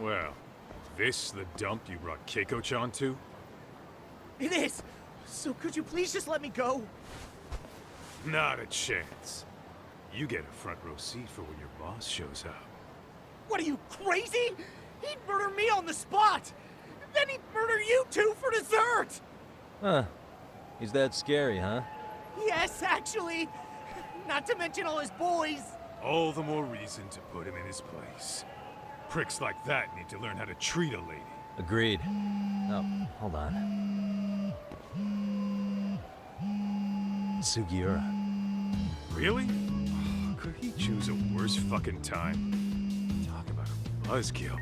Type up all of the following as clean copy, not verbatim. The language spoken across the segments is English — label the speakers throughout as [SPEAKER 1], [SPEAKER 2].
[SPEAKER 1] Well, this the dump you brought Keiko-chan to?
[SPEAKER 2] It is! So could you please just let me go?
[SPEAKER 1] Not a chance. You get a front row seat for when your boss shows up.
[SPEAKER 2] What are you, crazy? He'd murder me on the spot! Then he'd murder you two for dessert!
[SPEAKER 3] Huh. He's that scary, huh?
[SPEAKER 2] Yes, actually. Not to mention all his boys.
[SPEAKER 1] All the more reason to put him in his place. Pricks like that need to learn how to treat a lady.
[SPEAKER 3] Agreed. Oh, hold on. Sugiura.
[SPEAKER 1] Really? Could he choose a worse fucking time? Talk about a buzzkill.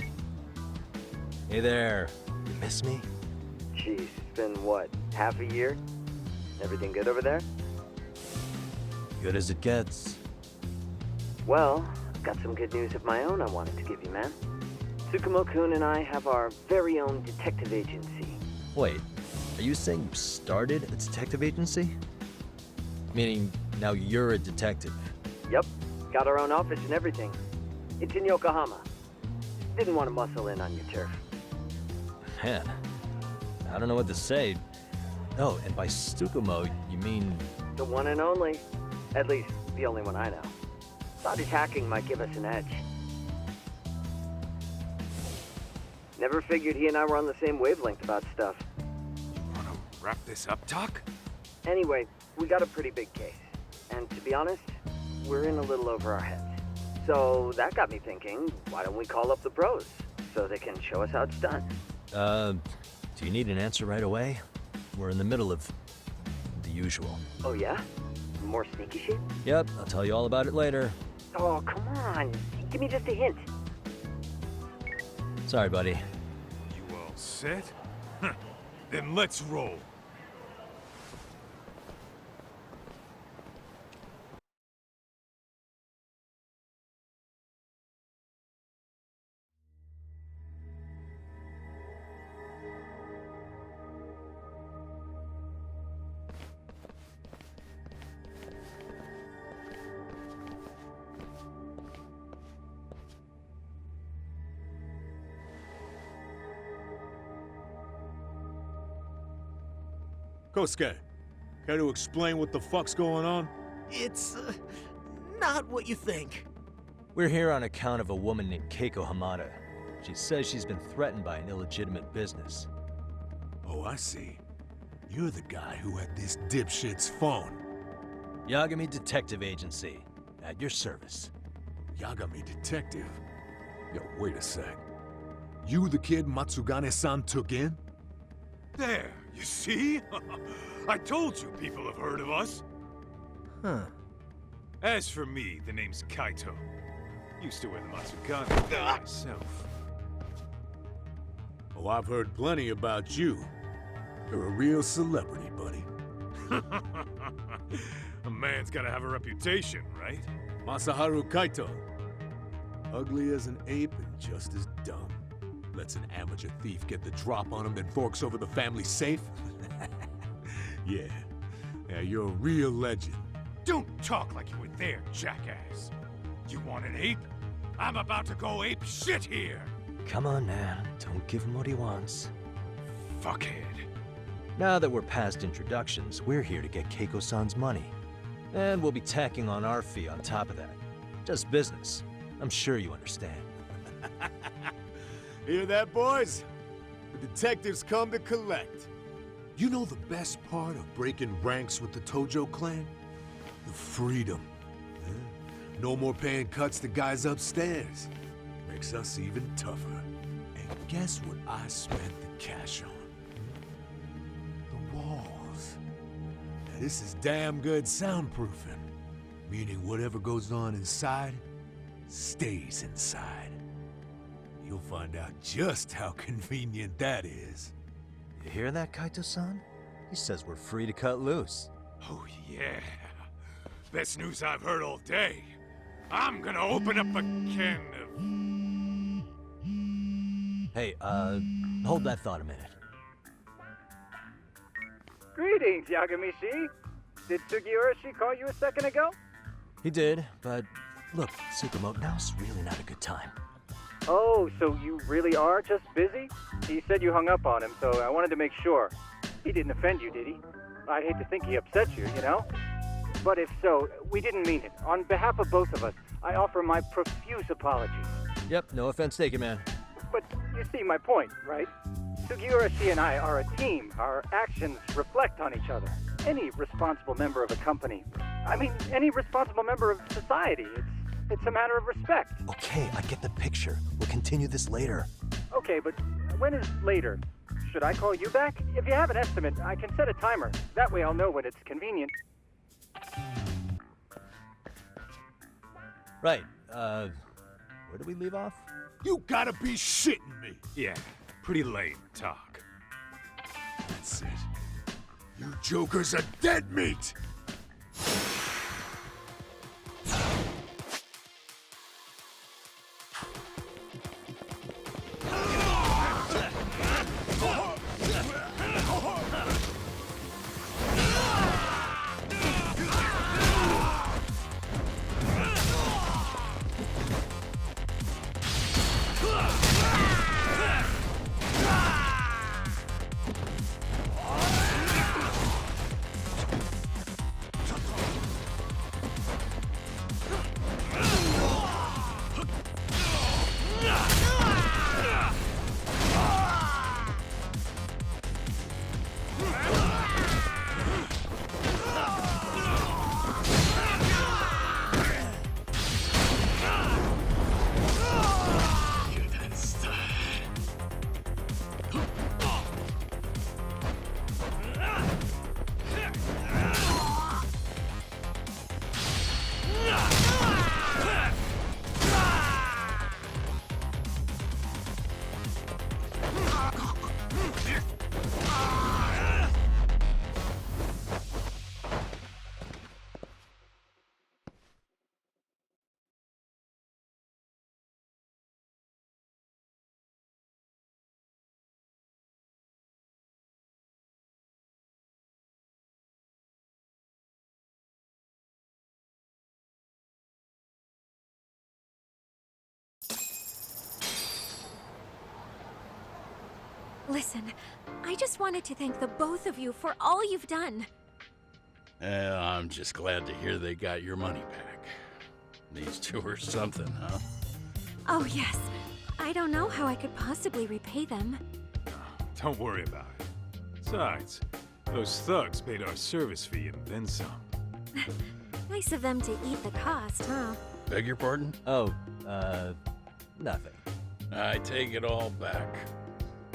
[SPEAKER 3] Hey there. You miss me?
[SPEAKER 4] Geez, it's been what, half a year? Everything good over there?
[SPEAKER 3] Good as it gets.
[SPEAKER 4] Well, I've got some good news of my own I wanted to give you, man. Tsukumo-kun and I have our very own detective agency.
[SPEAKER 3] Wait, are you saying you started a detective agency? Meaning, now you're a detective.
[SPEAKER 4] Yep, got our own office and everything. It's in Yokohama. Didn't want to muscle in on your turf.
[SPEAKER 3] Man, I don't know what to say. Oh, and by Tsukumo, you mean...
[SPEAKER 4] The one and only. At least, the only one I know. Thought his hacking might give us an edge. Never figured he and I were on the same wavelength about stuff.
[SPEAKER 1] Wanna wrap this up, Doc?
[SPEAKER 4] Anyway, we got a pretty big case. And to be honest, we're in a little over our heads. So that got me thinking, why don't we call up the pros so they can show us how it's done?
[SPEAKER 3] Do you need an answer right away? We're in the middle of the usual.
[SPEAKER 4] Oh yeah? More sneaky shit?
[SPEAKER 3] Yep, I'll tell you all about it later.
[SPEAKER 4] Oh, come on. Give me just a hint.
[SPEAKER 3] Sorry, buddy.
[SPEAKER 1] You all set? Then let's roll.
[SPEAKER 5] Kosuke, care to explain what the fuck's going on?
[SPEAKER 2] It's, not what you think.
[SPEAKER 3] We're here on account of a woman named Keiko Hamada. She says she's been threatened by an illegitimate business.
[SPEAKER 5] Oh, I see. You're the guy who had this dipshit's phone.
[SPEAKER 3] Yagami Detective Agency, at your service.
[SPEAKER 5] Yagami Detective? Yo, wait a sec. You the kid Matsugane-san took in?
[SPEAKER 1] There, you see? I told you people have heard of us.
[SPEAKER 2] Huh.
[SPEAKER 1] As for me, the name's Kaito. Used to wear the Matsugane myself.
[SPEAKER 5] Oh, I've heard plenty about you. You're a real celebrity, buddy.
[SPEAKER 1] A man's gotta have a reputation, right?
[SPEAKER 5] Masaharu Kaito. Ugly as an ape and just as dumb. Lets an amateur thief get the drop on him, then forks over the family safe? Yeah. Yeah, you're a real legend.
[SPEAKER 1] Don't talk like you were there, jackass. You want an ape? I'm about to go ape shit here!
[SPEAKER 3] Come on, man. Don't give him what he wants.
[SPEAKER 1] Fuckhead.
[SPEAKER 3] Now that we're past introductions, we're here to get Keiko-san's money. And we'll be tacking on our fee on top of that. Just business. I'm sure you understand.
[SPEAKER 5] Hear that, boys? The detectives come to collect. You know the best part of breaking ranks with the Tojo clan? The freedom. Huh? No more paying cuts to guys upstairs. Makes us even tougher. And guess what I spent the cash on? The walls. Now, this is damn good soundproofing. Meaning whatever goes on inside, stays inside. You'll find out just how convenient that is.
[SPEAKER 3] You hear that, Kaito-san? He says we're free to cut loose.
[SPEAKER 1] Oh yeah. Best news I've heard all day. I'm gonna open up a can of...
[SPEAKER 3] Hey, hold that thought a minute.
[SPEAKER 4] Greetings, Yagami-shi. Did Sugiura-shi call you a second ago?
[SPEAKER 3] He did, but look, Tsukumo, now's really not a good time.
[SPEAKER 6] Oh, so you really are just busy? He said you hung up on him, so I wanted to make sure. He didn't offend you, did he? I'd hate to think he upset you, you know? But if so, we didn't mean it. On behalf of both of us, I offer my profuse apologies.
[SPEAKER 3] Yep, no offense taken, man.
[SPEAKER 6] But you see my point, right? Sugiura and I are a team. Our actions reflect on each other. Any responsible member of a company, any responsible member of society, it's a matter of respect.
[SPEAKER 3] Okay, I get the picture. We'll continue this later.
[SPEAKER 6] Okay, but when is later? Should I call you back? If you have an estimate, I can set a timer. That way I'll know when it's convenient.
[SPEAKER 3] Right, where did we leave off?
[SPEAKER 5] You gotta be shitting me!
[SPEAKER 1] Yeah, pretty lame talk.
[SPEAKER 5] That's it. You jokers are dead meat!
[SPEAKER 7] Listen, I just wanted to thank the both of you for all you've done.
[SPEAKER 8] I'm just glad to hear they got your money back. These two are something, huh?
[SPEAKER 7] Oh, yes. I don't know how I could possibly repay them.
[SPEAKER 1] Don't worry about it. Besides, those thugs paid our service fee and then some.
[SPEAKER 7] Nice of them to eat the cost, huh?
[SPEAKER 8] Beg your pardon?
[SPEAKER 3] Oh, nothing.
[SPEAKER 8] I take it all back.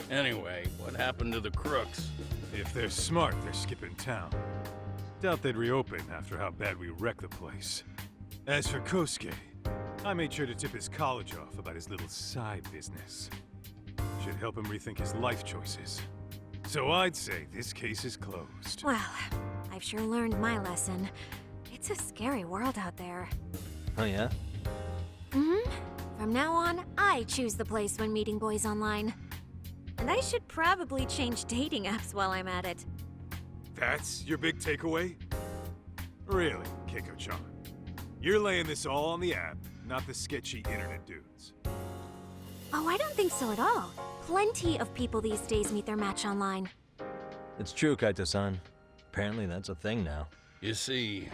[SPEAKER 8] Anyway, what happened to the crooks?
[SPEAKER 1] If they're smart, they're skipping town. Doubt they'd reopen after how bad we wrecked the place. As for Kosuke, I made sure to tip his college off about his little side business. Should help him rethink his life choices. So I'd say this case is closed.
[SPEAKER 7] Well, I've sure learned my lesson. It's a scary world out there.
[SPEAKER 3] Oh, yeah?
[SPEAKER 7] Mm-hmm. From now on, I choose the place when meeting boys online. And I should probably change dating apps while I'm at it.
[SPEAKER 1] That's your big takeaway? Really, Keiko-chan? You're laying this all on the app, not the sketchy internet dudes.
[SPEAKER 7] Oh, I don't think so at all. Plenty of people these days meet their match online.
[SPEAKER 3] It's true, Kaito-san. Apparently that's a thing now.
[SPEAKER 8] You see,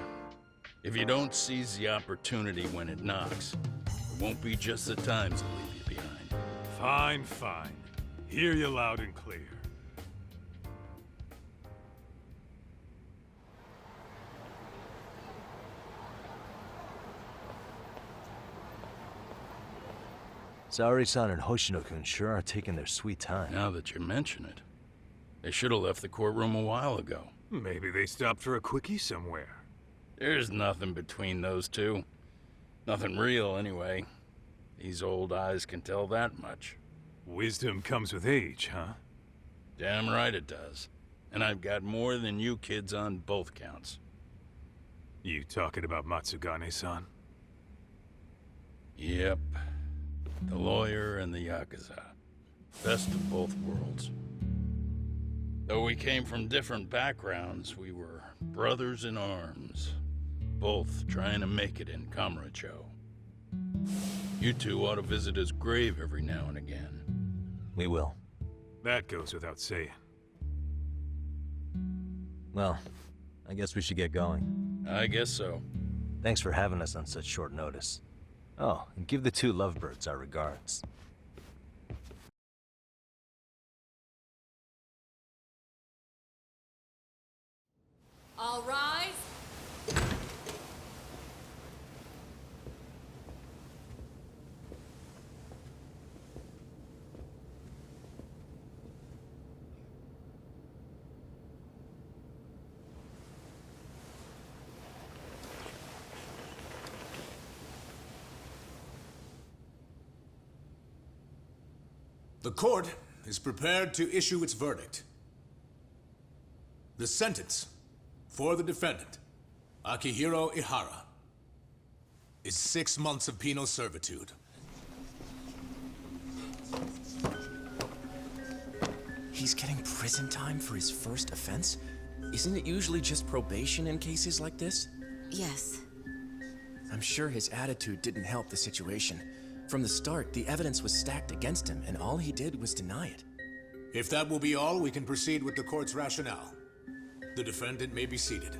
[SPEAKER 8] if you don't seize the opportunity when it knocks, it won't be just the times that leave you behind.
[SPEAKER 1] Fine, fine. Hear you loud and clear.
[SPEAKER 3] Saori-san and Hoshino-kun sure are taking their sweet time.
[SPEAKER 8] Now that you mention it, they should have left the courtroom a while ago.
[SPEAKER 1] Maybe they stopped for a quickie somewhere.
[SPEAKER 8] There's nothing between those two. Nothing real, anyway. These old eyes can tell that much.
[SPEAKER 1] Wisdom comes with age, huh?
[SPEAKER 8] Damn right it does. And I've got more than you kids on both counts.
[SPEAKER 1] You talking about Matsugane-san?
[SPEAKER 8] Yep. The lawyer and the Yakuza. Best of both worlds. Though we came from different backgrounds, we were brothers in arms. Both trying to make it in Kamurocho. You two ought to visit his grave every now and again.
[SPEAKER 3] We will.
[SPEAKER 1] That goes without saying.
[SPEAKER 3] Well, I guess we should get going.
[SPEAKER 8] I guess so.
[SPEAKER 3] Thanks for having us on such short notice. Oh, and give the two lovebirds our regards.
[SPEAKER 9] All rise.
[SPEAKER 5] The court is prepared to issue its verdict. The sentence for the defendant, Akihiro Ihara, is 6 months of penal servitude.
[SPEAKER 10] He's getting prison time for his first offense? Isn't it usually just probation in cases like this?
[SPEAKER 9] Yes.
[SPEAKER 10] I'm sure his attitude didn't help the situation. From the start, the evidence was stacked against him, and all he did was deny it.
[SPEAKER 5] If that will be all, we can proceed with the court's rationale. The defendant may be seated.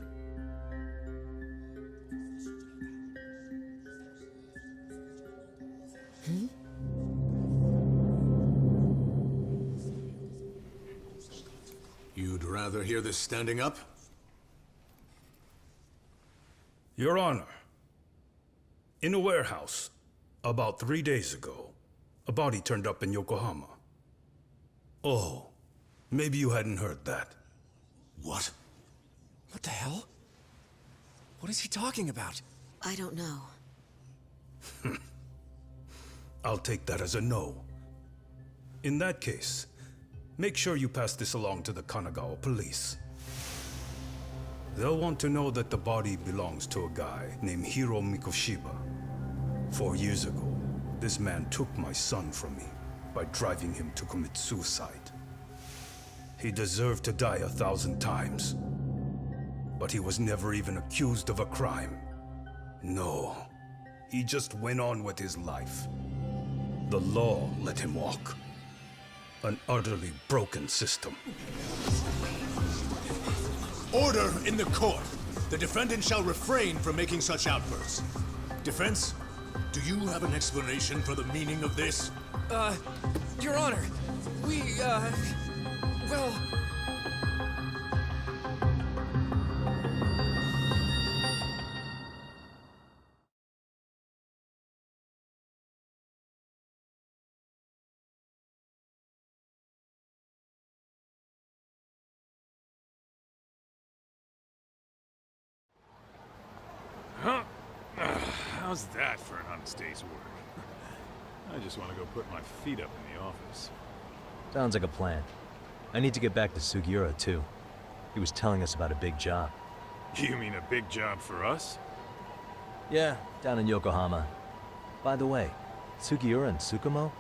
[SPEAKER 5] You'd rather hear this standing up?
[SPEAKER 11] Your Honor, in a warehouse, about 3 days ago, a body turned up in Yokohama. Oh, maybe you hadn't heard that.
[SPEAKER 5] What?
[SPEAKER 10] What the hell? What is he talking about?
[SPEAKER 9] I don't know.
[SPEAKER 11] I'll take that as a no. In that case, make sure you pass this along to the Kanagawa police. They'll want to know that the body belongs to a guy named Hiro Mikoshiba. 4 years ago, this man took my son from me by driving him to commit suicide. He deserved to die 1,000 times, but he was never even accused of a crime. No, he just went on with his life. The law let him walk. An utterly broken system.
[SPEAKER 5] Order in the court! The defendant shall refrain from making such outbursts. Defense, do you have an explanation for the meaning of this?
[SPEAKER 10] Your Honor, well...
[SPEAKER 1] Huh? How's that for an honest day's work? I just want to go put my feet up in the office.
[SPEAKER 3] Sounds like a plan. I need to get back to Sugiura, too. He was telling us about a big job.
[SPEAKER 1] You mean a big job for us?
[SPEAKER 3] Yeah, down in Yokohama. By the way, Sugiura and Tsukumo,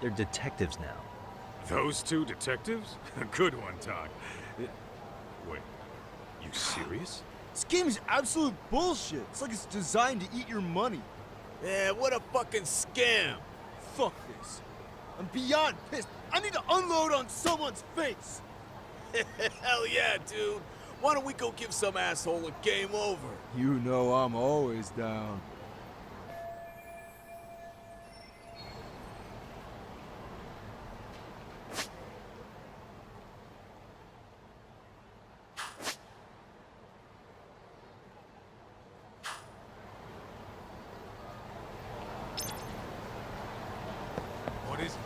[SPEAKER 3] they're detectives now.
[SPEAKER 1] Those two detectives? Good one, Todd. Wait, you serious?
[SPEAKER 2] This game is absolute bullshit. It's like it's designed to eat your money.
[SPEAKER 12] Yeah, what a fucking scam!
[SPEAKER 2] Fuck this. I'm beyond pissed. I need to unload on someone's face.
[SPEAKER 12] Hell yeah, dude. Why don't we go give some asshole a game over?
[SPEAKER 2] You know I'm always down.
[SPEAKER 1] What is it?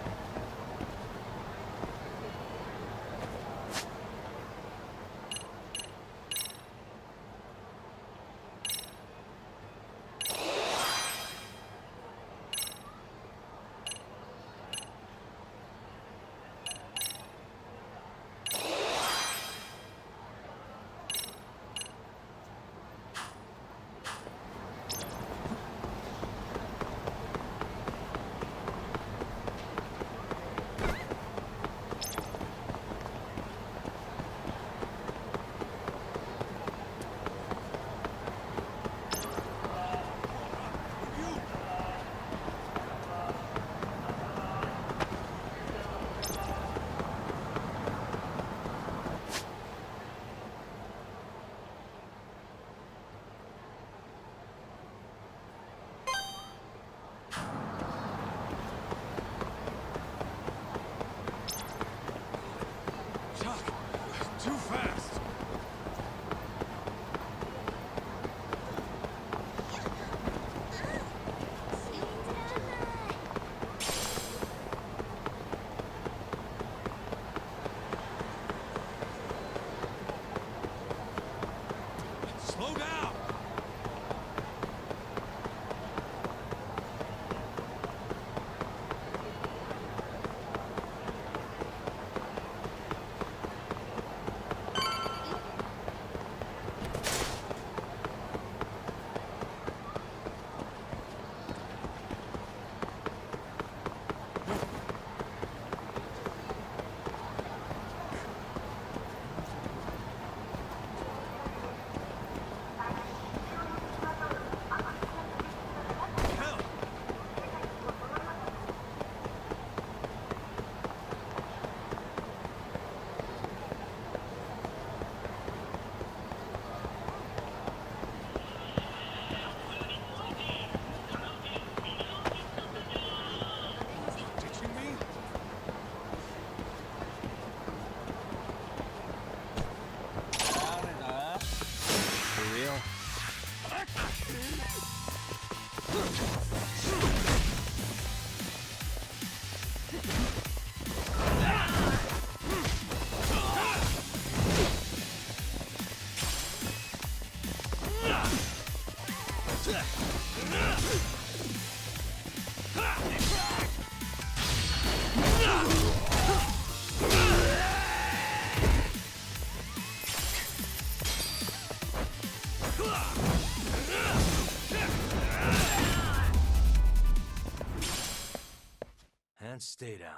[SPEAKER 3] And stay down.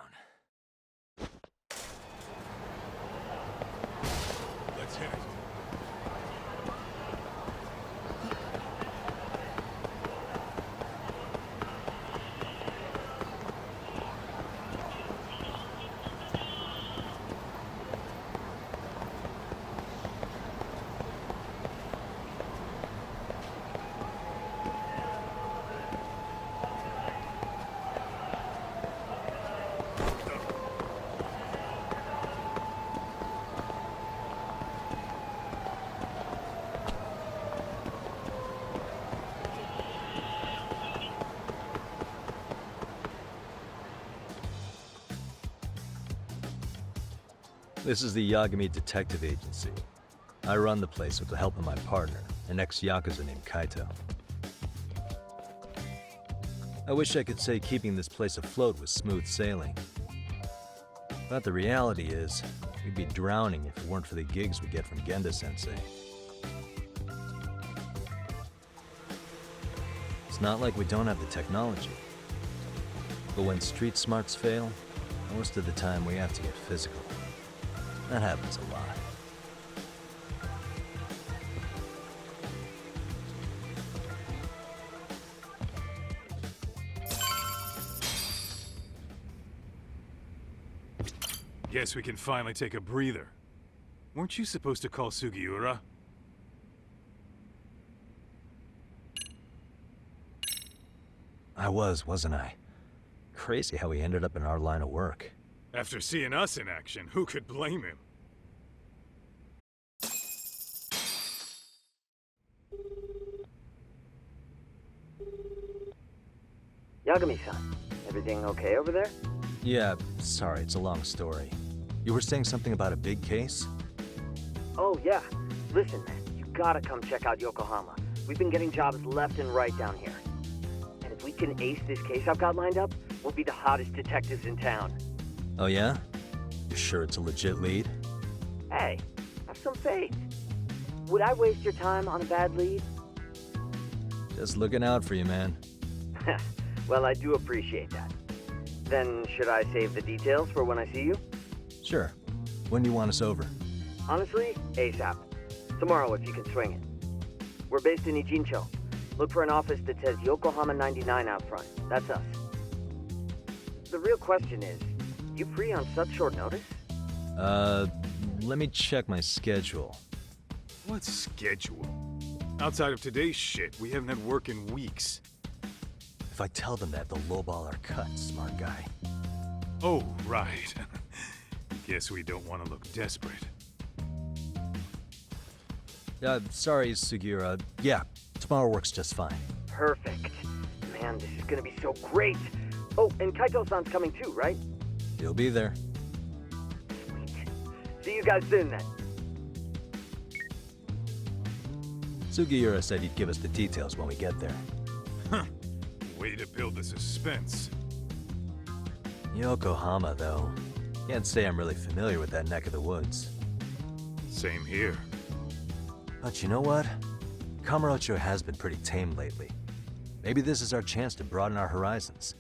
[SPEAKER 1] Let's hit it.
[SPEAKER 3] This is the Yagami Detective Agency. I run the place with the help of my partner, an ex-Yakuza named Kaito. I wish I could say keeping this place afloat was smooth sailing. But the reality is, we'd be drowning if it weren't for the gigs we get from Genda-sensei. It's not like we don't have the technology. But when street smarts fail, most of the time we have to get physical. That happens a lot.
[SPEAKER 1] Guess we can finally take a breather. Weren't you supposed to call Sugiura?
[SPEAKER 3] I wasn't I? Crazy how he ended up in our line of work.
[SPEAKER 1] After seeing us in action, who could blame him?
[SPEAKER 4] Yagami-san, everything okay over there?
[SPEAKER 3] Yeah, sorry, it's a long story. You were saying something about a big case?
[SPEAKER 4] Oh, yeah. Listen, man, you gotta come check out Yokohama. We've been getting jobs left and right down here. And if we can ace this case I've got lined up, we'll be the hottest detectives in town.
[SPEAKER 3] Oh yeah? You sure it's a legit lead?
[SPEAKER 4] Hey, have some faith. Would I waste your time on a bad lead?
[SPEAKER 3] Just looking out for you, man.
[SPEAKER 4] Well, I do appreciate that. Then, should I save the details for when I see you?
[SPEAKER 3] Sure. When do you want us over?
[SPEAKER 4] Honestly, ASAP. Tomorrow if you can swing it. We're based in Ichincho. Look for an office that says Yokohama 99 out front. That's us. The real question is, you free on such short notice?
[SPEAKER 3] Let me check my schedule.
[SPEAKER 1] What schedule? Outside of today's shit, we haven't had work in weeks.
[SPEAKER 3] If I tell them that, they'll lowball our cut, smart guy.
[SPEAKER 1] Oh, right. Guess we don't want to look desperate.
[SPEAKER 3] Sorry, Sugiura. Yeah, tomorrow works just fine.
[SPEAKER 4] Perfect. Man, this is gonna be so great. Oh, and Kaito-san's coming too, right?
[SPEAKER 3] He'll be there.
[SPEAKER 4] Sweet. See you guys soon then.
[SPEAKER 3] Sugiura said he'd give us the details when we get there.
[SPEAKER 1] Huh. Way to build the suspense.
[SPEAKER 3] Yokohama, though. Can't say I'm really familiar with that neck of the woods.
[SPEAKER 1] Same here.
[SPEAKER 3] But you know what? Kamurocho has been pretty tame lately. Maybe this is our chance to broaden our horizons.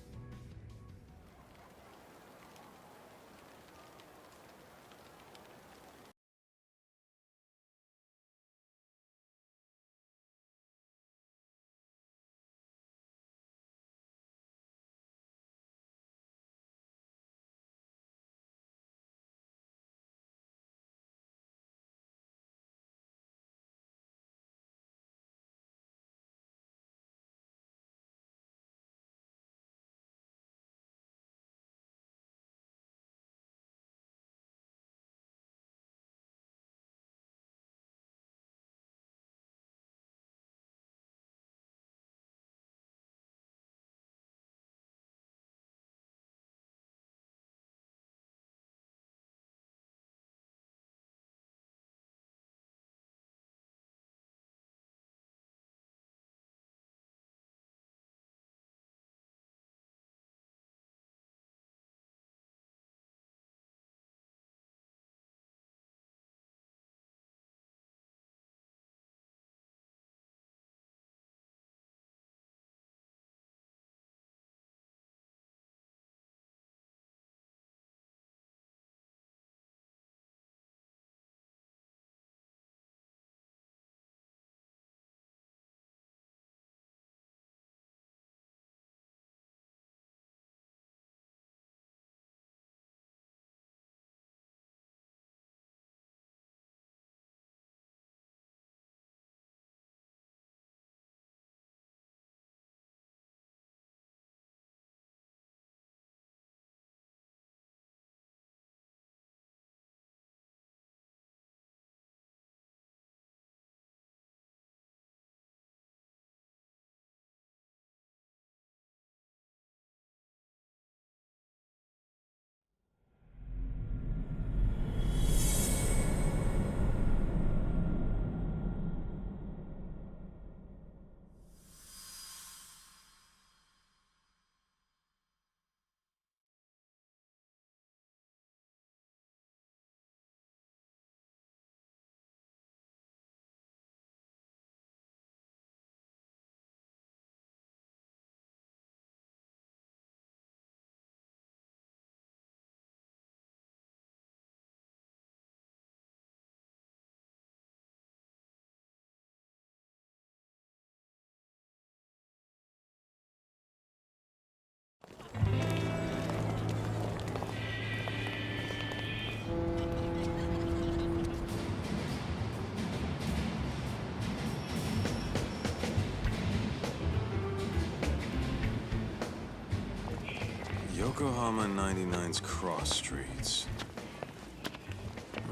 [SPEAKER 1] Yokohama 99's cross streets.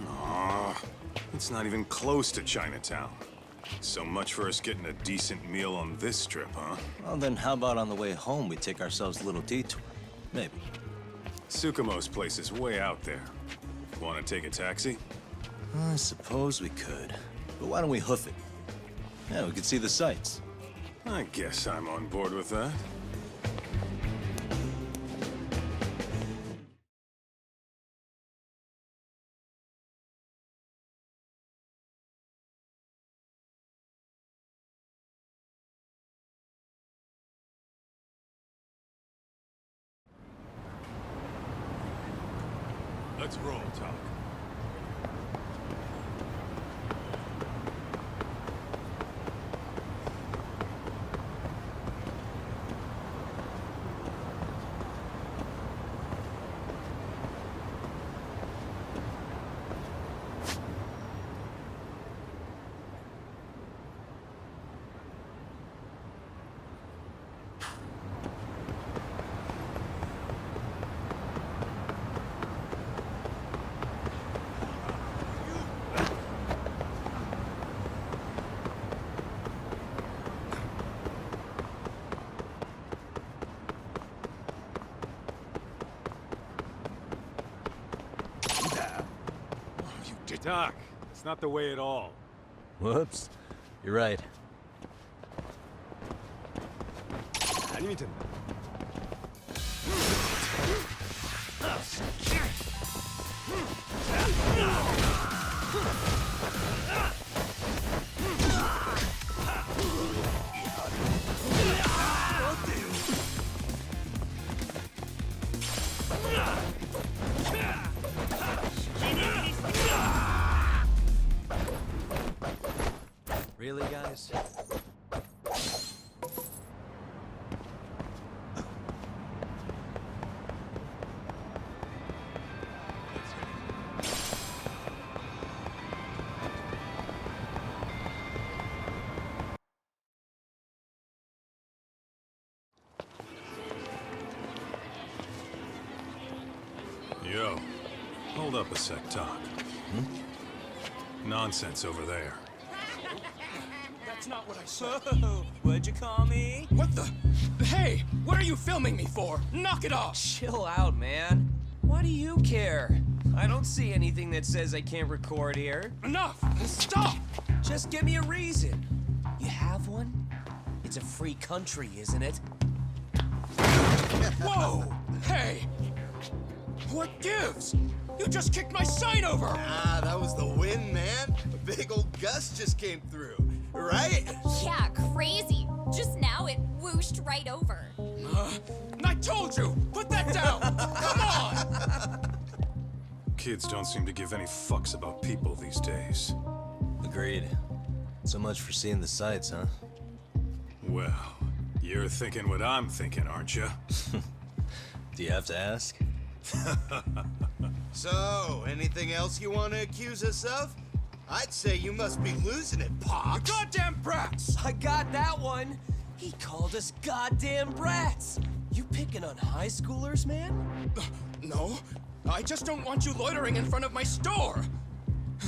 [SPEAKER 1] Aw, it's not even close to Chinatown. So much for us getting a decent meal on this strip, huh?
[SPEAKER 3] Well, then how about on the way home we take ourselves a little detour? Maybe.
[SPEAKER 1] Tsukumo's place is way out there. Want to take a taxi?
[SPEAKER 3] I suppose we could. But why don't we hoof it? Yeah, we could see the sights.
[SPEAKER 1] I guess I'm on board with that. Let's roll, Talk. Doc, it's not the way at all.
[SPEAKER 3] Whoops. You're right. Really, guys?
[SPEAKER 1] Yo, hold up a sec, Talk. Nonsense over there.
[SPEAKER 2] That's not what I said. What'd you call me?
[SPEAKER 10] What the? Hey, what are you filming me for? Knock it off!
[SPEAKER 13] Chill out, man. Why do you care? I don't see anything that says I can't record here.
[SPEAKER 10] Enough! Stop!
[SPEAKER 13] Just give me a reason. You have one? It's a free country, isn't it?
[SPEAKER 10] Whoa! Hey! What gives? You just kicked my sign over!
[SPEAKER 12] Ah, that was the wind, man. A big old gust just came through, right?
[SPEAKER 7] Yeah, crazy. Just now it whooshed right over.
[SPEAKER 10] I told you! Put that down! Come on!
[SPEAKER 1] Kids don't seem to give any fucks about people these days.
[SPEAKER 3] Agreed. So much for seeing the sights, huh?
[SPEAKER 1] Well, you're thinking what I'm thinking, aren't you?
[SPEAKER 3] Do you have to ask?
[SPEAKER 12] So, anything else you want to accuse us of? I'd say you must be losing it, Pops.
[SPEAKER 10] You goddamn brats!
[SPEAKER 13] I got that one. He called us goddamn brats. You picking on high schoolers, man?
[SPEAKER 10] No, I just don't want you loitering in front of my store.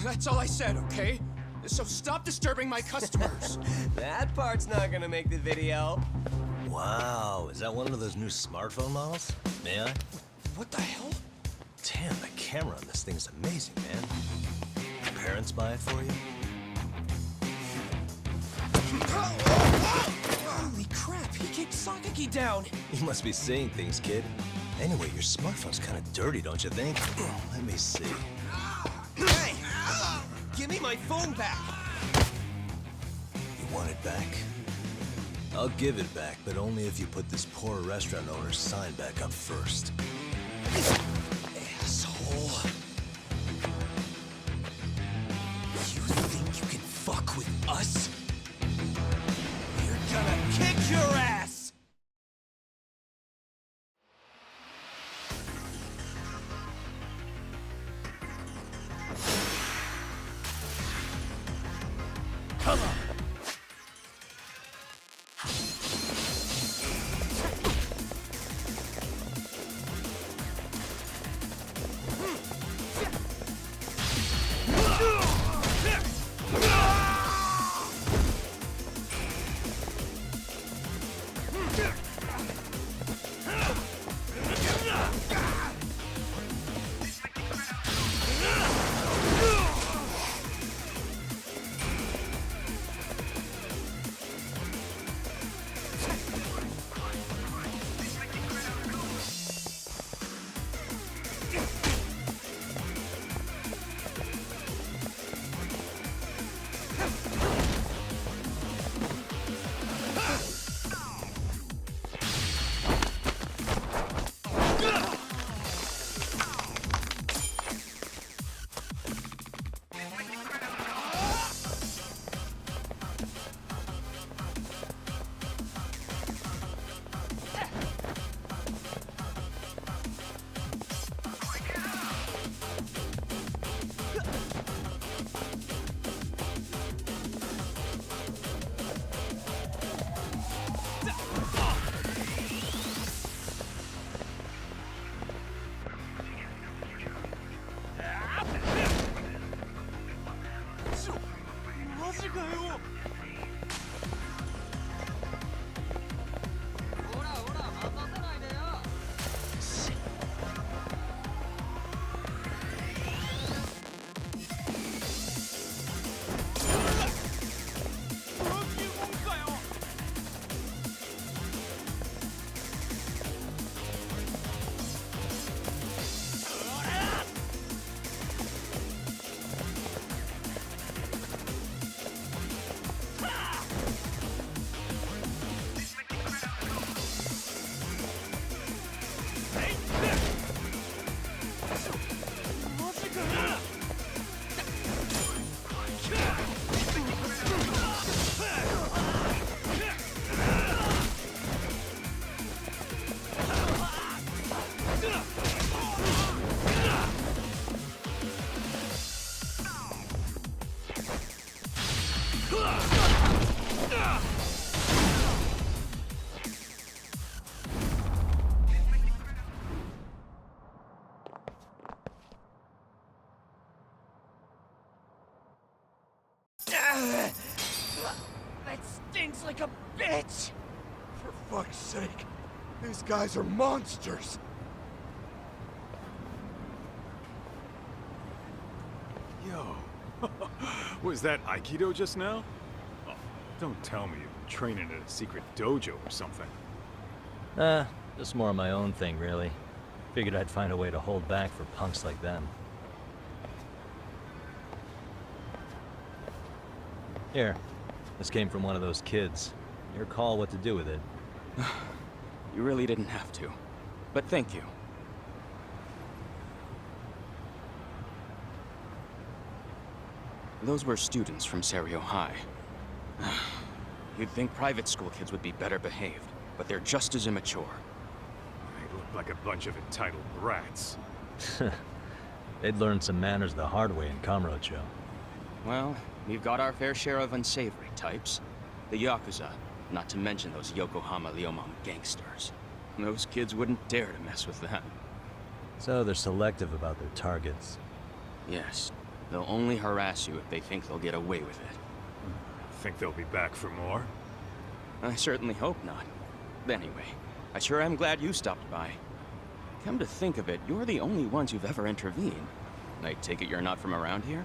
[SPEAKER 10] That's all I said, okay? So stop disturbing my customers.
[SPEAKER 13] That part's not gonna make the video.
[SPEAKER 3] Wow, is that one of those new smartphone models? May I?
[SPEAKER 10] What the hell?
[SPEAKER 3] Damn, the camera on this thing's amazing, man. Your parents buy it for you?
[SPEAKER 13] Holy crap, he kicked Sakaki down.
[SPEAKER 3] You must be seeing things, kid. Anyway, your smartphone's kind of dirty, don't you think? Let me see.
[SPEAKER 13] Hey! Give me my phone back!
[SPEAKER 3] You want it back? I'll give it back, but only if you put this poor restaurant owner's sign back up first.
[SPEAKER 13] Asshole. You think you can fuck with us? We're gonna kick your ass!
[SPEAKER 2] Come on.
[SPEAKER 5] What? For fuck's sake. These guys are monsters.
[SPEAKER 1] Yo, was that Aikido just now? Oh, don't tell me you've been training at a secret dojo or something.
[SPEAKER 3] Just more of my own thing, really. Figured I'd find a way to hold back for punks like them. Here, this came from one of those kids. Your call what to do with it.
[SPEAKER 14] You really didn't have to. But thank you. Those were students from Serio High. You'd think private school kids would be better behaved, but they're just as immature.
[SPEAKER 1] They look like a bunch of entitled brats.
[SPEAKER 3] They'd learned some manners the hard way in Kamurocho.
[SPEAKER 14] Well, we've got our fair share of unsavory types. The Yakuza, not to mention those Yokohama Liomang gangsters. Those kids wouldn't dare to mess with them.
[SPEAKER 3] So they're selective about their targets.
[SPEAKER 14] Yes. They'll only harass you if they think they'll get away with it.
[SPEAKER 1] Think they'll be back for more?
[SPEAKER 14] I certainly hope not. Anyway, I sure am glad you stopped by. Come to think of it, you're the only ones who've ever intervened. I take it you're not from around here?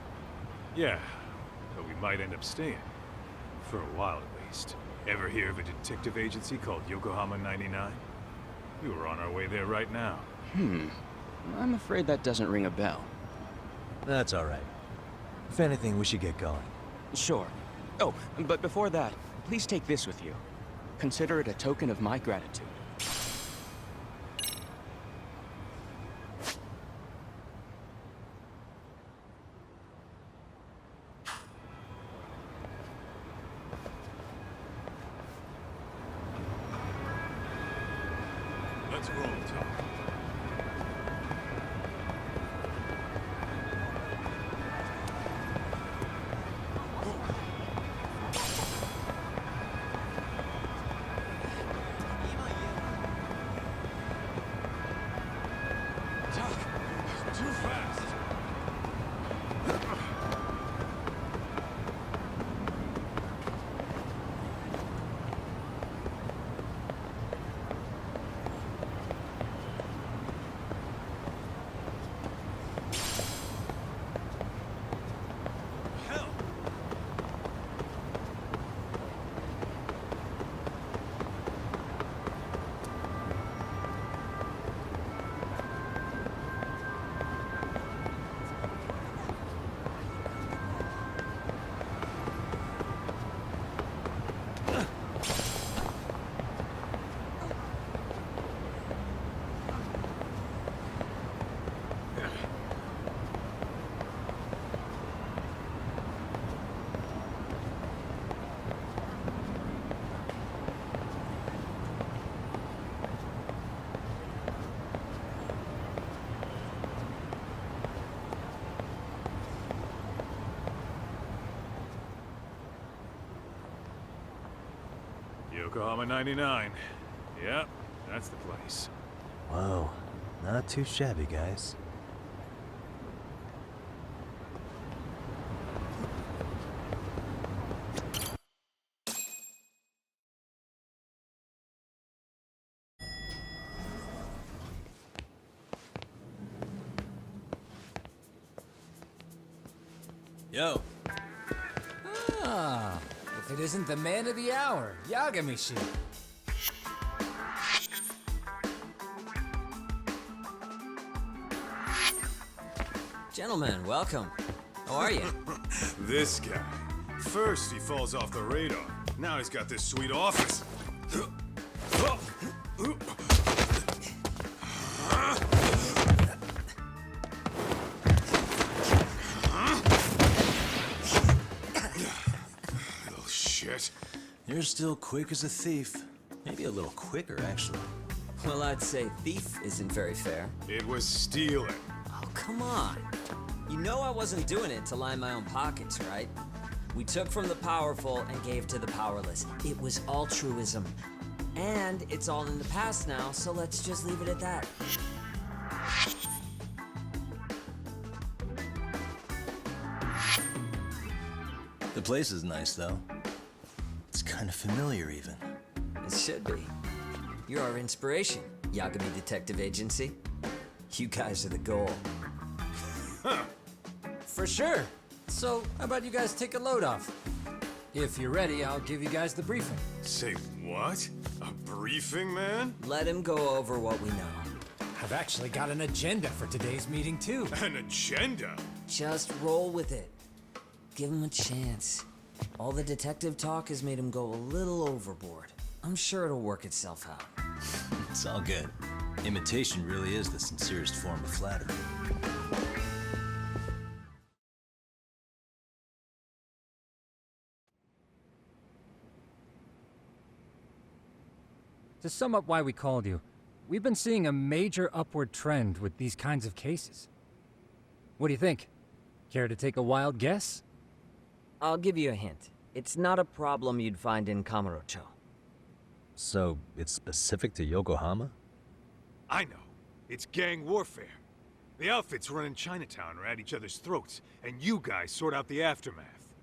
[SPEAKER 1] Yeah, but we might end up staying. For a while at least. Ever hear of a detective agency called Yokohama 99? We were on our way there right now.
[SPEAKER 14] I'm afraid that doesn't ring a bell.
[SPEAKER 3] That's all right. If anything, we should get going.
[SPEAKER 14] Sure. Oh, but before that, please take this with you. Consider it a token of my gratitude.
[SPEAKER 1] Let's roll, Tom. Too fast. Yokohama 99. Yep, that's the place.
[SPEAKER 3] Whoa, not too shabby, guys.
[SPEAKER 13] Yo. Ah, if it isn't the man of the hour, Yagamishi.
[SPEAKER 15] Gentlemen, welcome. How are you?
[SPEAKER 1] This guy. First he falls off the radar. Now he's got this sweet office. Little shit.
[SPEAKER 3] You're still quick as a thief. Maybe a little quicker, actually.
[SPEAKER 15] Well, I'd say thief isn't very fair.
[SPEAKER 1] It was stealing.
[SPEAKER 15] Oh, come on. You know I wasn't doing it to line my own pockets, right? We took from the powerful and gave to the powerless. It was altruism. And it's all in the past now, so let's just leave it at that.
[SPEAKER 3] The place is nice, though. It's kind of familiar, even.
[SPEAKER 15] should be. You're our inspiration, Yagami Detective Agency. You guys are the goal.
[SPEAKER 16] For sure. So, how about you guys take a load off? If you're ready, I'll give you guys the briefing.
[SPEAKER 1] Say what? A briefing, man?
[SPEAKER 15] Let him go over what we know.
[SPEAKER 16] I've actually got an agenda for today's meeting, too.
[SPEAKER 1] An agenda?
[SPEAKER 15] Just roll with it. Give him a chance. All the detective talk has made him go a little overboard. I'm sure it'll work itself out.
[SPEAKER 3] It's all good. Imitation really is the sincerest form of flattery.
[SPEAKER 16] To sum up why we called you, we've been seeing a major upward trend with these kinds of cases. What do you think? Care to take a wild guess?
[SPEAKER 15] I'll give you a hint. It's not a problem you'd find in Kamurocho.
[SPEAKER 3] So, it's specific to Yokohama?
[SPEAKER 1] I know. It's gang warfare. The outfits running Chinatown are at each other's throats, and you guys sort out the aftermath.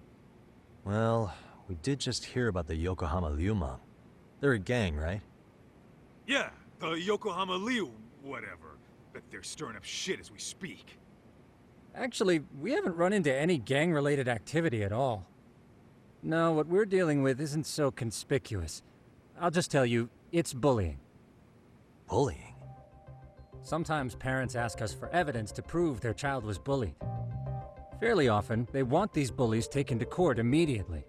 [SPEAKER 3] Well, we did just hear about the Yokohama Ryumang. They're a gang, right?
[SPEAKER 1] Yeah, the Yokohama Liu, whatever. Bet they're stirring up shit as we speak.
[SPEAKER 16] Actually, we haven't run into any gang-related activity at all. No, what we're dealing with isn't so conspicuous. I'll just tell you, it's bullying.
[SPEAKER 3] Bullying?
[SPEAKER 16] Sometimes parents ask us for evidence to prove their child was bullied. Fairly often, they want these bullies taken to court immediately.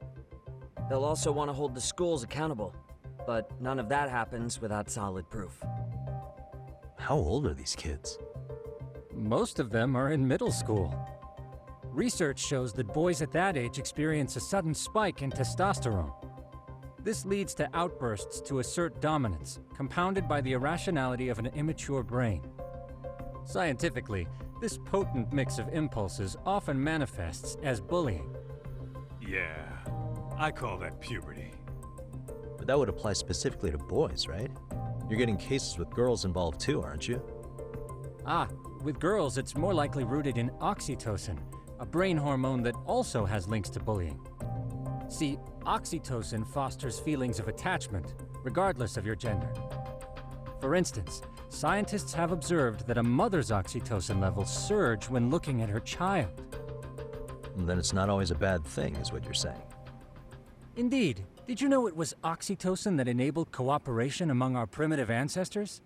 [SPEAKER 15] They'll also want to hold the schools accountable, but none of that happens without solid proof.
[SPEAKER 3] How old are these kids?
[SPEAKER 16] Most of them are in middle school. Research shows that boys at that age experience a sudden spike in testosterone. This leads to outbursts to assert dominance, compounded by the irrationality of an immature brain. Scientifically, this potent mix of impulses often manifests as bullying.
[SPEAKER 1] Yeah, I call that puberty.
[SPEAKER 3] But that would apply specifically to boys, right? You're getting cases with girls involved too, aren't you?
[SPEAKER 16] Ah, with girls it's more likely rooted in oxytocin, a brain hormone that also has links to bullying. See, oxytocin fosters feelings of attachment, regardless of your gender. For instance, scientists have observed that a mother's oxytocin levels surge when looking at her child.
[SPEAKER 3] Then it's not always a bad thing, is what you're saying.
[SPEAKER 16] Indeed. Did you know it was oxytocin that enabled cooperation among our primitive ancestors?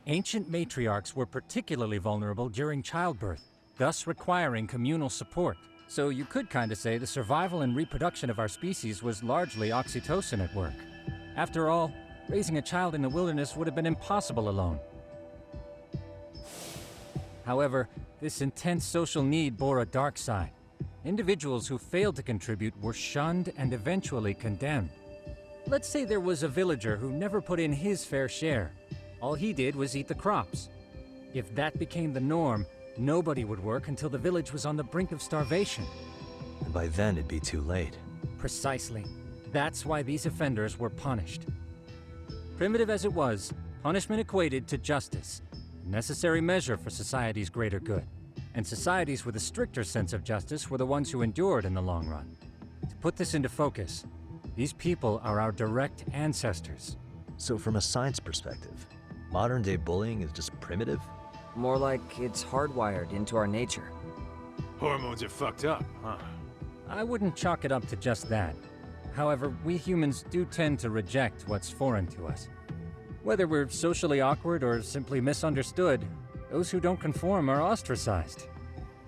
[SPEAKER 16] Ancient matriarchs were particularly vulnerable during childbirth, thus requiring communal support. So you could kinda say the survival and reproduction of our species was largely oxytocin at work. After all, raising a child in the wilderness would have been impossible alone. However, this intense social need bore a dark side. Individuals who failed to contribute were shunned and eventually condemned. Let's say there was a villager who never put in his fair share. All he did was eat the crops. If that became the norm, nobody would work until the village was on the brink of starvation.
[SPEAKER 3] And by then it'd be too late.
[SPEAKER 16] Precisely. That's why these offenders were punished. Primitive as it was, punishment equated to justice, a necessary measure for society's greater good. And societies with a stricter sense of justice were the ones who endured in the long run. To put this into focus, these people are our direct ancestors.
[SPEAKER 3] So from a science perspective, modern-day bullying is just primitive?
[SPEAKER 15] More like it's hardwired into our nature.
[SPEAKER 1] Hormones are fucked up, huh?
[SPEAKER 16] I wouldn't chalk it up to just that. However, we humans do tend to reject what's foreign to us. Whether we're socially awkward or simply misunderstood, those who don't conform are ostracized.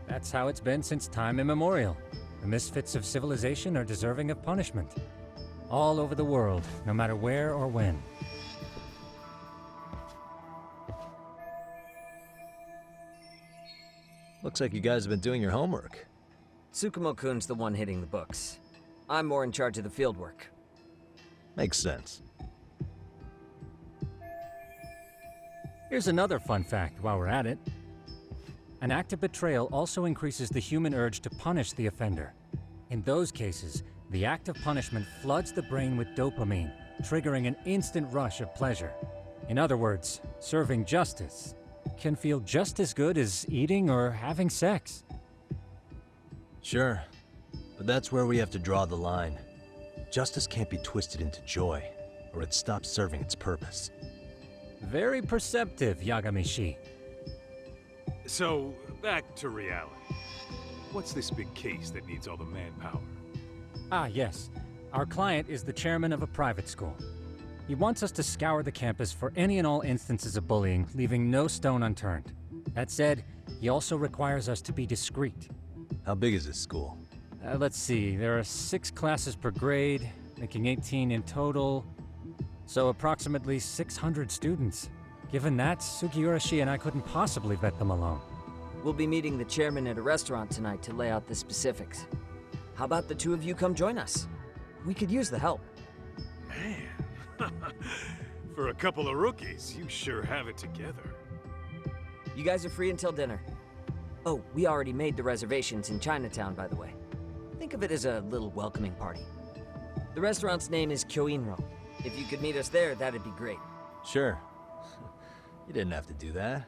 [SPEAKER 16] That's how it's been since time immemorial. The misfits of civilization are deserving of punishment. All over the world, no matter where or when.
[SPEAKER 3] Looks like you guys have been doing your homework.
[SPEAKER 15] Tsukumo-kun's the one hitting the books. I'm more in charge of the fieldwork.
[SPEAKER 3] Makes sense.
[SPEAKER 16] Here's another fun fact while we're at it. An act of betrayal also increases the human urge to punish the offender. In those cases, the act of punishment floods the brain with dopamine, triggering an instant rush of pleasure. In other words, serving justice can feel just as good as eating or having sex.
[SPEAKER 3] Sure, but that's where we have to draw the line. Justice can't be twisted into joy, or it stops serving its purpose.
[SPEAKER 16] Very perceptive, Yagami-shi.
[SPEAKER 1] So, back to reality. What's this big case that needs all the manpower?
[SPEAKER 16] Ah, yes. Our client is the chairman of a private school. He wants us to scour the campus for any and all instances of bullying, leaving no stone unturned. That said, he also requires us to be discreet.
[SPEAKER 3] How big is this school?
[SPEAKER 16] Let's see, there are 6 classes per grade, making 18 in total. So approximately 600 students. Given that, Sugiurashi and I couldn't possibly vet them alone.
[SPEAKER 15] We'll be meeting the chairman at a restaurant tonight to lay out the specifics. How about the two of you come join us? We could use the help.
[SPEAKER 1] Man, for a couple of rookies, you sure have it together.
[SPEAKER 15] You guys are free until dinner. Oh, we already made the reservations in Chinatown, by the way. Think of it as a little welcoming party. The restaurant's name is Kyoinro. If you could meet us there, that'd be great.
[SPEAKER 3] Sure. You didn't have to do that.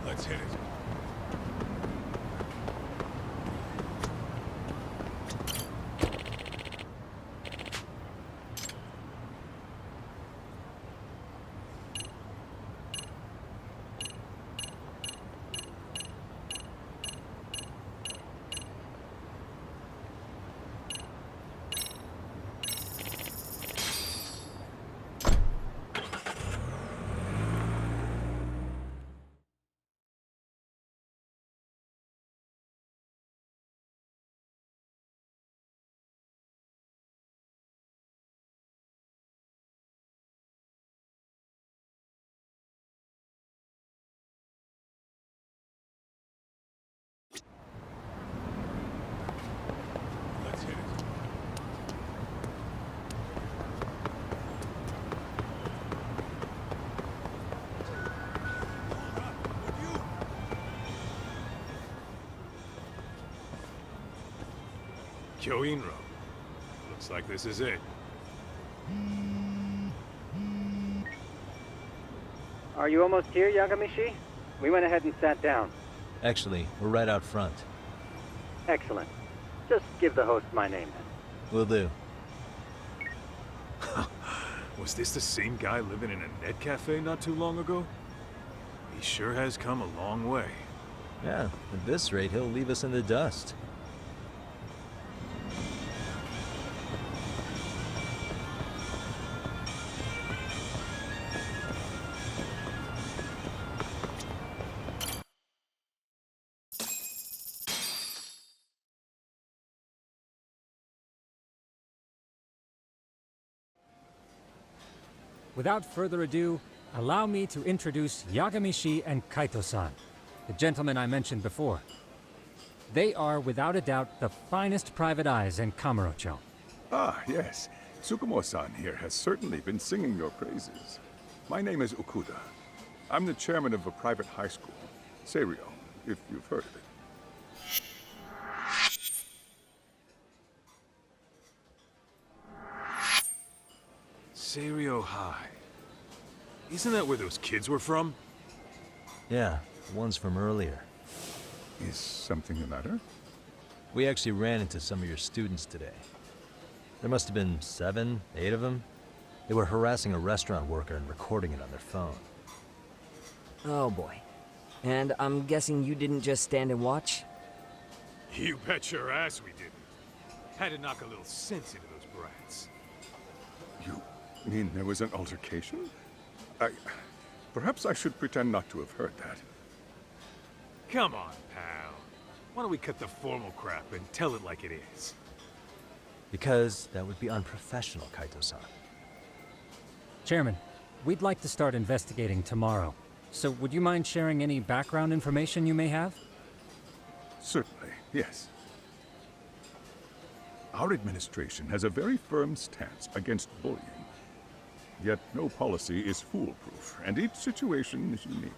[SPEAKER 1] Let's hit it. Kyoinro. Looks like this is it.
[SPEAKER 6] Are you almost here, Yagami-shi? We went ahead and sat down.
[SPEAKER 3] Actually, we're right out front.
[SPEAKER 6] Excellent. Just give the host my name then.
[SPEAKER 3] Will do.
[SPEAKER 1] Was this the same guy living in a net cafe not too long ago? He sure has come a long way.
[SPEAKER 3] Yeah, at this rate, he'll leave us in the dust.
[SPEAKER 16] Without further ado, allow me to introduce Yagami-shi and Kaito-san, the gentlemen I mentioned before. They are, without a doubt, the finest private eyes in Kamurocho.
[SPEAKER 17] Ah, yes. Tsukumo-san here has certainly been singing your praises. My name is Okuda. I'm the chairman of a private high school, Seiryo, if you've heard of it.
[SPEAKER 1] Seiryo High. Isn't that where those kids were from?
[SPEAKER 3] Yeah, the ones from earlier.
[SPEAKER 17] Is something the matter?
[SPEAKER 3] We actually ran into some of your students today. There must have been 7, 8 of them. They were harassing a restaurant worker and recording it on their phone.
[SPEAKER 15] Oh boy. And I'm guessing you didn't just stand and watch?
[SPEAKER 1] You bet your ass we didn't. Had to knock a little sense into those brats.
[SPEAKER 17] You mean there was an altercation? Perhaps I should pretend not to have heard that.
[SPEAKER 1] Come on, pal. Why don't we cut the formal crap and tell it like it is?
[SPEAKER 3] Because that would be unprofessional, Kaito-san.
[SPEAKER 16] Chairman, we'd like to start investigating tomorrow. So would you mind sharing any background information you may have?
[SPEAKER 17] Certainly. Yes. Our administration has a very firm stance against bullying. Yet no policy is foolproof, and each situation is unique.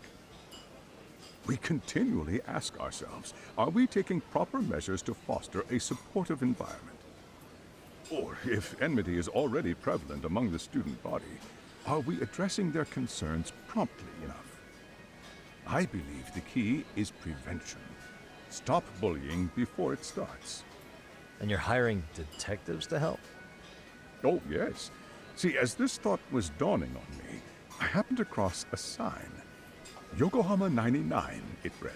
[SPEAKER 17] We continually ask ourselves, are we taking proper measures to foster a supportive environment? Or, if enmity is already prevalent among the student body, are we addressing their concerns promptly enough? I believe the key is prevention. Stop bullying before it starts.
[SPEAKER 3] And you're hiring detectives to help?
[SPEAKER 17] Oh, yes. See, as this thought was dawning on me, I happened across a sign. Yokohama 99, it read.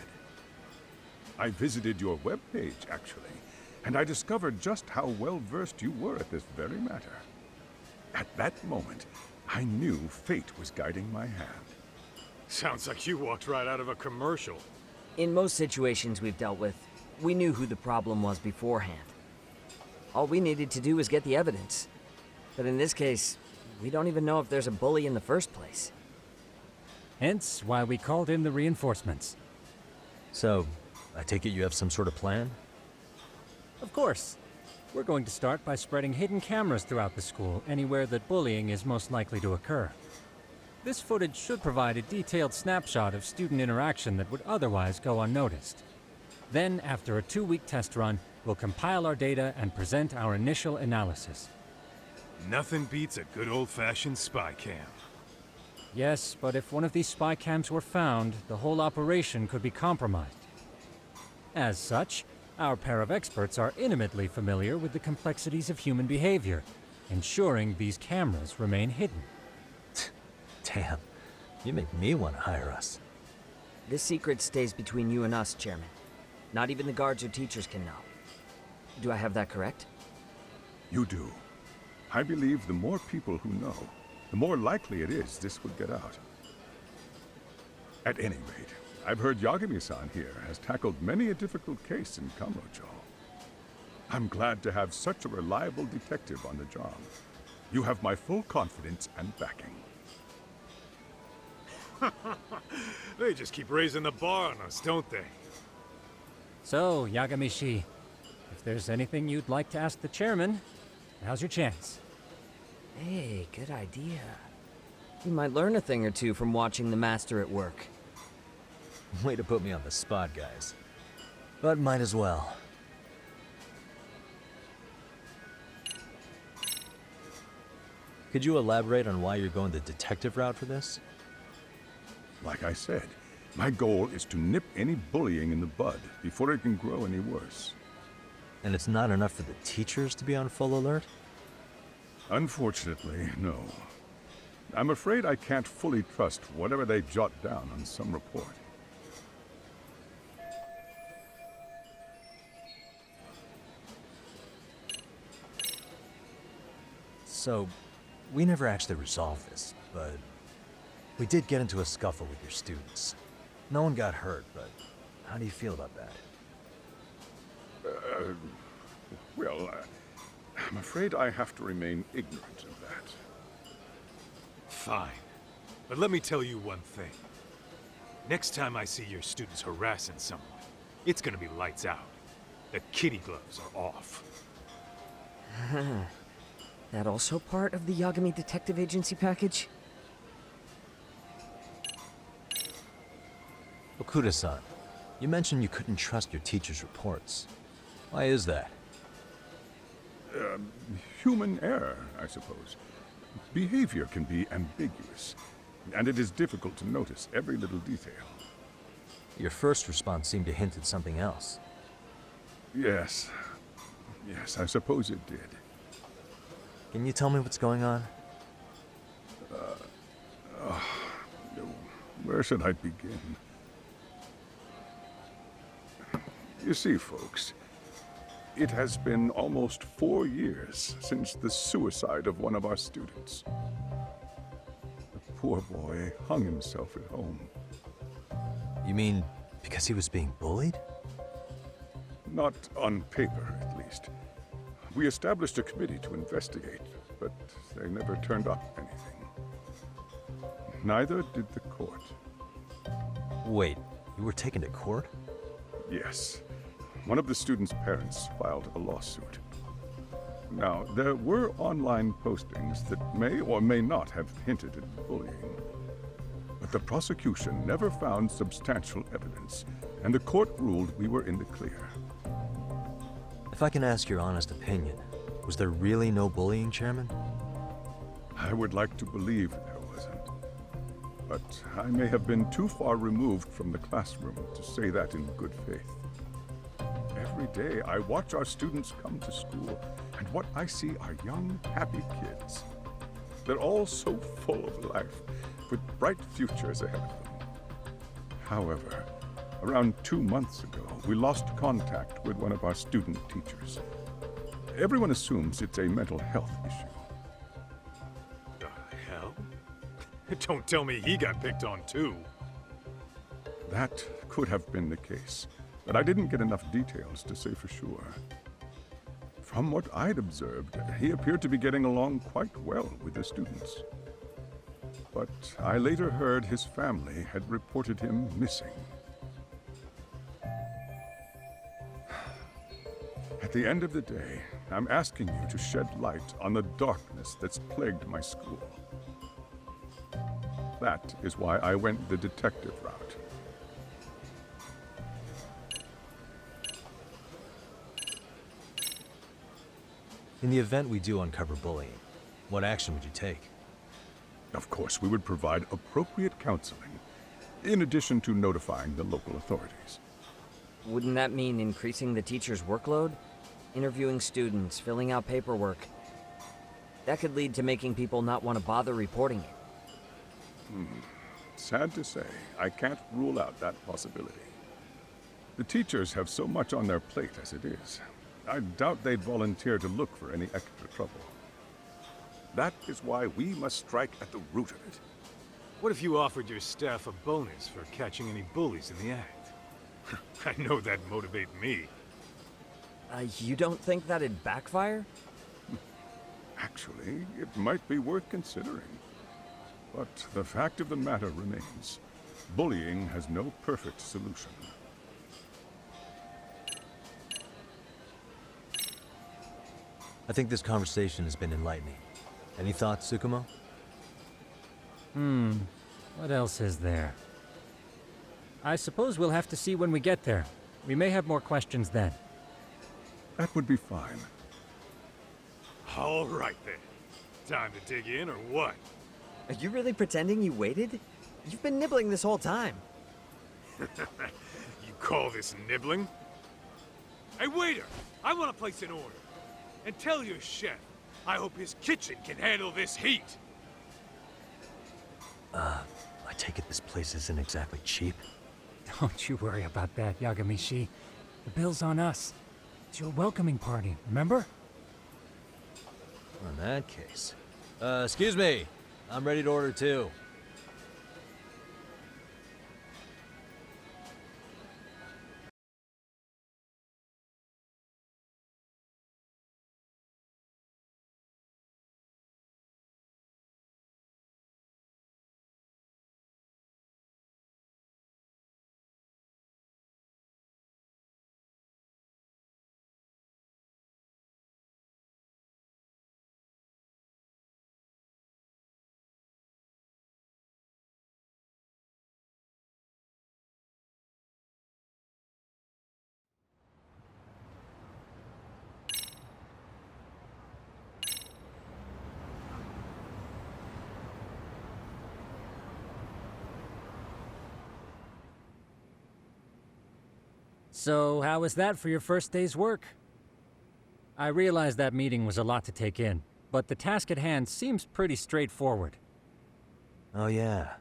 [SPEAKER 17] I visited your webpage, actually, and I discovered just how well-versed you were at this very matter. At that moment, I knew fate was guiding my hand.
[SPEAKER 1] Sounds like you walked right out of a commercial.
[SPEAKER 15] In most situations we've dealt with, we knew who the problem was beforehand. All we needed to do was get the evidence. But in this case, we don't even know if there's a bully in the first place.
[SPEAKER 16] Hence why we called in the reinforcements.
[SPEAKER 3] So, I take it you have some sort of plan?
[SPEAKER 16] Of course. We're going to start by spreading hidden cameras throughout the school, anywhere that bullying is most likely to occur. This footage should provide a detailed snapshot of student interaction that would otherwise go unnoticed. Then, after a 2-week test run, we'll compile our data and present our initial analysis.
[SPEAKER 1] Nothing beats a good old-fashioned spy cam.
[SPEAKER 16] Yes, but if one of these spy cams were found, the whole operation could be compromised. As such, our pair of experts are intimately familiar with the complexities of human behavior, ensuring these cameras remain hidden.
[SPEAKER 3] Damn, you make me want to hire us.
[SPEAKER 15] This secret stays between you and us, Chairman. Not even the guards or teachers can know. Do I have that correct?
[SPEAKER 17] You do. I believe the more people who know, the more likely it is this would get out. At any rate, I've heard Yagami-san here has tackled many a difficult case in Kamurocho. I'm glad to have such a reliable detective on the job. You have my full confidence and backing.
[SPEAKER 1] They just keep raising the bar on us, don't they?
[SPEAKER 16] So, Yagami-shi, if there's anything you'd like to ask the chairman, now's your chance.
[SPEAKER 15] Hey, good idea. You might learn a thing or two from watching the master at work.
[SPEAKER 3] Way to put me on the spot, guys. But might as well. Could you elaborate on why you're going the detective route for this?
[SPEAKER 17] Like I said, my goal is to nip any bullying in the bud before it can grow any worse.
[SPEAKER 3] And it's not enough for the teachers to be on full alert?
[SPEAKER 17] Unfortunately, no. I'm afraid I can't fully trust whatever they jot down on some report.
[SPEAKER 3] So, we never actually resolved this, but we did get into a scuffle with your students. No one got hurt, but how do you feel about that?
[SPEAKER 17] I'm afraid I have to remain ignorant of that.
[SPEAKER 1] Fine. But let me tell you one thing. Next time I see your students harassing someone, it's gonna be lights out. The kitty gloves are off.
[SPEAKER 15] That also part of the Yagami Detective Agency package?
[SPEAKER 3] Okuda-san, you mentioned you couldn't trust your teacher's reports. Why is that?
[SPEAKER 17] Human error, I suppose. Behavior can be ambiguous, and it is difficult to notice every little detail.
[SPEAKER 3] Your first response seemed to hint at something else.
[SPEAKER 17] Yes. Yes, I suppose it did.
[SPEAKER 3] Can you tell me what's going on?
[SPEAKER 17] Where should I begin? You see, folks, it has been almost 4 years since the suicide of one of our students. The poor boy hung himself at home.
[SPEAKER 3] You mean because he was being bullied?
[SPEAKER 17] Not on paper, at least. We established a committee to investigate, but they never turned up anything. Neither did the court.
[SPEAKER 3] Wait, you were taken to court?
[SPEAKER 17] Yes. one of the students' parents filed a lawsuit. Now, there were online postings that may or may not have hinted at bullying. But the prosecution never found substantial evidence, and the court ruled we were in the clear.
[SPEAKER 3] If I can ask your honest opinion, was there really no bullying, Chairman?
[SPEAKER 17] I would like to believe there wasn't. But I may have been too far removed from the classroom to say that in good faith. Every day I watch our students come to school, and what I see are young, happy kids. They're all so full of life, with bright futures ahead of them. However, around 2 months ago, we lost contact with one of our student teachers. Everyone assumes it's a mental health issue.
[SPEAKER 1] The hell? Don't tell me he got picked on too.
[SPEAKER 17] That could have been the case, but I didn't get enough details to say for sure. From what I'd observed, he appeared to be getting along quite well with the students. But I later heard his family had reported him missing. At the end of the day, I'm asking you to shed light on the darkness that's plagued my school. That is why I went the detective route.
[SPEAKER 3] In the event we do uncover bullying, what action would you take?
[SPEAKER 17] Of course, we would provide appropriate counseling, in addition to notifying the local authorities.
[SPEAKER 15] Wouldn't that mean increasing the teacher's workload? Interviewing students, filling out paperwork. That could lead to making people not want to bother reporting it.
[SPEAKER 17] Sad to say, I can't rule out that possibility. The teachers have so much on their plate as it is. I doubt they'd volunteer to look for any extra trouble. That is why we must strike at the root of it.
[SPEAKER 1] What if you offered your staff a bonus for catching any bullies in the act? I know that'd motivate me.
[SPEAKER 15] You don't think that'd backfire?
[SPEAKER 17] Actually, it might be worth considering. But the fact of the matter remains, bullying has no perfect solution.
[SPEAKER 3] I think this conversation has been enlightening. Any thoughts, Tsukumo?
[SPEAKER 16] What else is there? I suppose we'll have to see when we get there. We may have more questions then.
[SPEAKER 17] That would be fine.
[SPEAKER 1] All right then. Time to dig in or what?
[SPEAKER 15] Are you really pretending you waited? You've been nibbling this whole time.
[SPEAKER 1] You call this nibbling? Hey waiter, I want to place an order. And tell your chef, I hope his kitchen can handle this heat.
[SPEAKER 3] I take it this place isn't exactly cheap.
[SPEAKER 16] Don't you worry about that, Yagamishi. The bill's on us. It's your welcoming party, remember?
[SPEAKER 3] In that case. Excuse me. I'm ready to order too.
[SPEAKER 16] So, how was that for your first day's work? I realize that meeting was a lot to take in, but the task at hand seems pretty straightforward.
[SPEAKER 3] Oh yeah.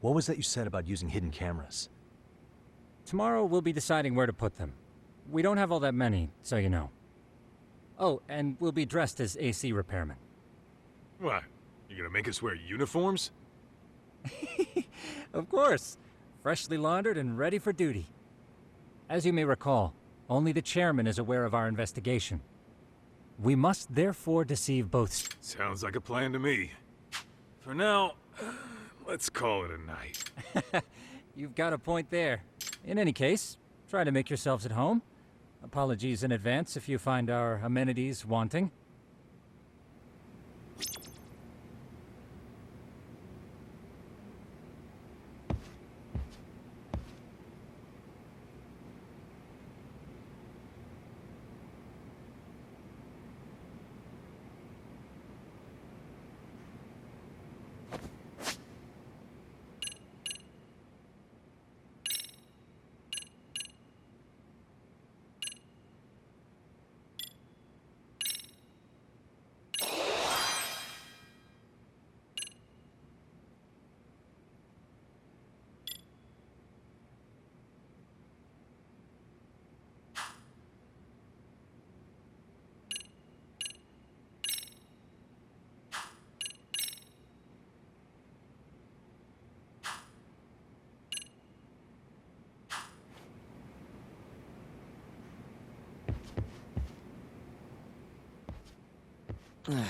[SPEAKER 3] What was that you said about using hidden cameras?
[SPEAKER 16] Tomorrow we'll be deciding where to put them. We don't have all that many, so you know. Oh, and we'll be dressed as AC repairmen.
[SPEAKER 1] What? You gonna make us wear uniforms?
[SPEAKER 16] Of course. Freshly laundered and ready for duty. As you may recall, only the chairman is aware of our investigation. We must therefore deceive both.
[SPEAKER 1] Sounds like a plan to me. For now, let's call it a night.
[SPEAKER 16] You've got a point there. In any case, try to make yourselves at home. Apologies in advance if you find our amenities wanting.
[SPEAKER 3] Hmm?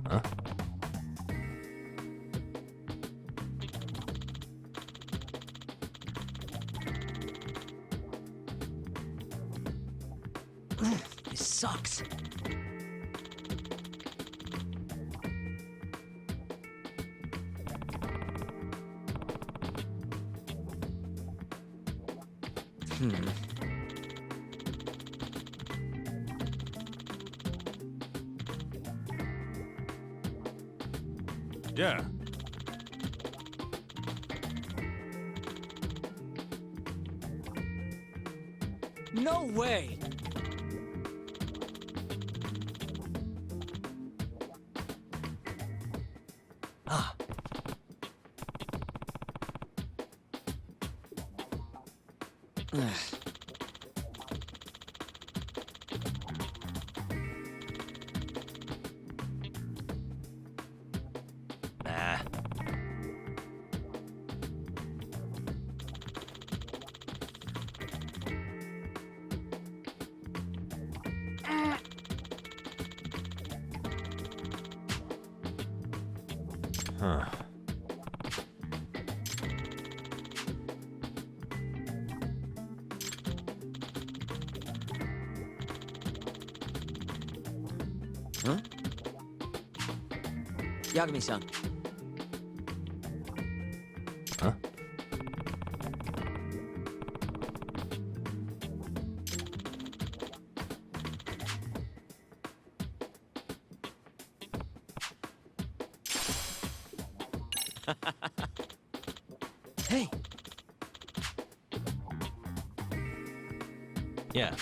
[SPEAKER 3] Huh?
[SPEAKER 15] This sucks.
[SPEAKER 1] Yeah.
[SPEAKER 15] No way! Ah.
[SPEAKER 3] Nah. Huh.
[SPEAKER 15] Huh? Yagami-san.
[SPEAKER 3] Huh?
[SPEAKER 15] Hey!
[SPEAKER 3] Yeah.